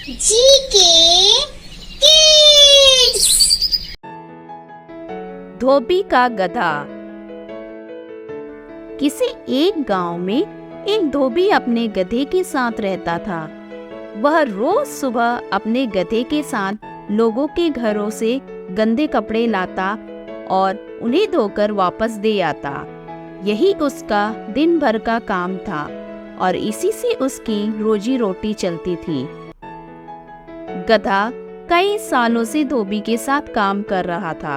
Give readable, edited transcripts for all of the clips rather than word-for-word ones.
GK kids. धोबी का गधा। किसी एक गांव में एक धोबी अपने गधे के साथ रहता था। वह रोज सुबह अपने गधे के साथ लोगों के घरों से गंदे कपड़े लाता और उन्हें धोकर वापस दे आता। यही उसका दिन भर का काम था और इसी से उसकी रोजी रोटी चलती थी। गधा कई सालों से धोबी के साथ काम कर रहा था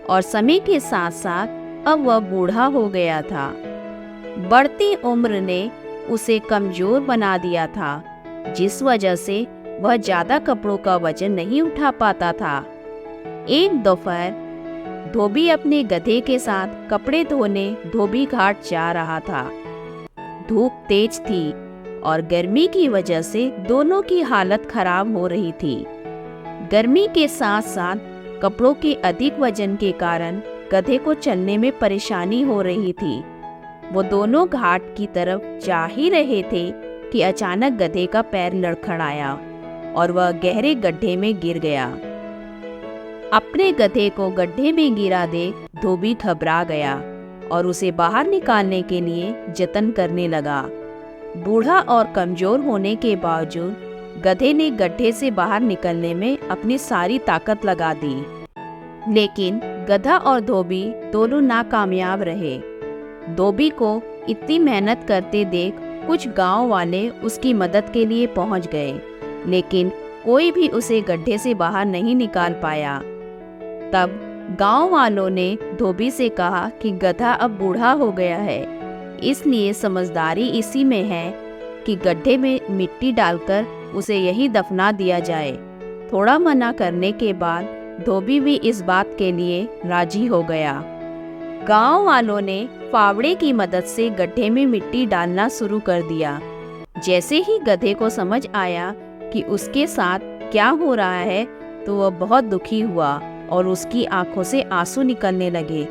और समय के साथ साथ अब वह बूढ़ा हो गया था। बढ़ती उम्र ने उसे कमजोर बना दिया था, जिस वजह से वह ज्यादा कपड़ों का वजन नहीं उठा पाता था। एक दोपहर धोबी अपने गधे के साथ कपड़े धोने धोबी घाट जा रहा था। धूप तेज थी और गर्मी की वजह से दोनों की हालत खराब हो रही थी। गर्मी के साथ साथ कपड़ों के अधिक वजन के कारण गधे को चलने में परेशानी हो रही थी। वो दोनों घाट की तरफ जा ही रहे थे कि अचानक गधे का पैर लड़खड़ाया और वह गहरे गड्ढे में गिर गया। अपने गधे को गड्ढे में गिरा देख धोबी घबरा गया और उसे बाहर निकालने के लिए जतन करने लगा। बूढ़ा और कमजोर होने के बावजूद गधे ने गड्ढे से बाहर निकलने में अपनी सारी ताकत लगा दी, लेकिन गधा और धोबी दोनों नाकामयाब रहे। धोबी को इतनी मेहनत करते देख कुछ गांव वाले उसकी मदद के लिए पहुंच गए, लेकिन कोई भी उसे गड्ढे से बाहर नहीं निकाल पाया। तब गांव वालों ने धोबी से कहा कि गधा अब बूढ़ा हो गया है, इसलिए समझदारी इसी में है कि गड्ढे में मिट्टी डालकर उसे यहीं दफना दिया जाए। थोड़ा मना करने के बाद धोबी भी इस बात के लिए राजी हो गया। गांव वालों ने फावड़े की मदद से गड्ढे में मिट्टी डालना शुरू कर दिया। जैसे ही गधे को समझ आया कि उसके साथ क्या हो रहा है, तो वह बहुत दुखी हुआ और उसकी आंखों से आंसू निकलने लगे।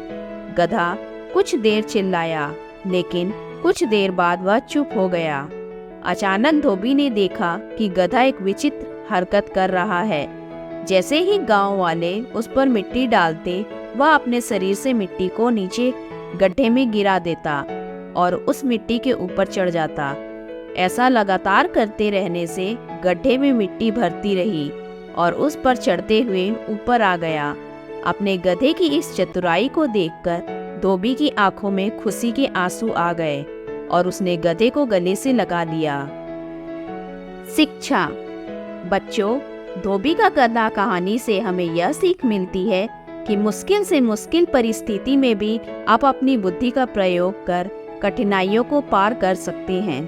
गधा कुछ देर चिल्लाया, लेकिन कुछ देर बाद वह चुप हो गया। अचानक धोबी ने देखा कि गधा एक विचित्र हरकत कर रहा है। जैसे ही गांव वाले उस पर मिट्टी डालते, वह अपने शरीर से मिट्टी को नीचे गड्ढे में गिरा देता और उस मिट्टी के ऊपर चढ़ जाता। ऐसा लगातार करते रहने से गड्ढे में मिट्टी भरती रही और उस पर चढ़ते हुए ऊपर आ गया। अपने गधे की इस चतुराई को देखकर धोबी की आंखों में खुशी के आंसू आ गए और उसने गधे को गले से लगा लिया। शिक्षा। बच्चों, धोबी का गधा कहानी से हमें यह सीख मिलती है कि मुश्किल से मुश्किल परिस्थिति में भी आप अपनी बुद्धि का प्रयोग कर कठिनाइयों को पार कर सकते हैं।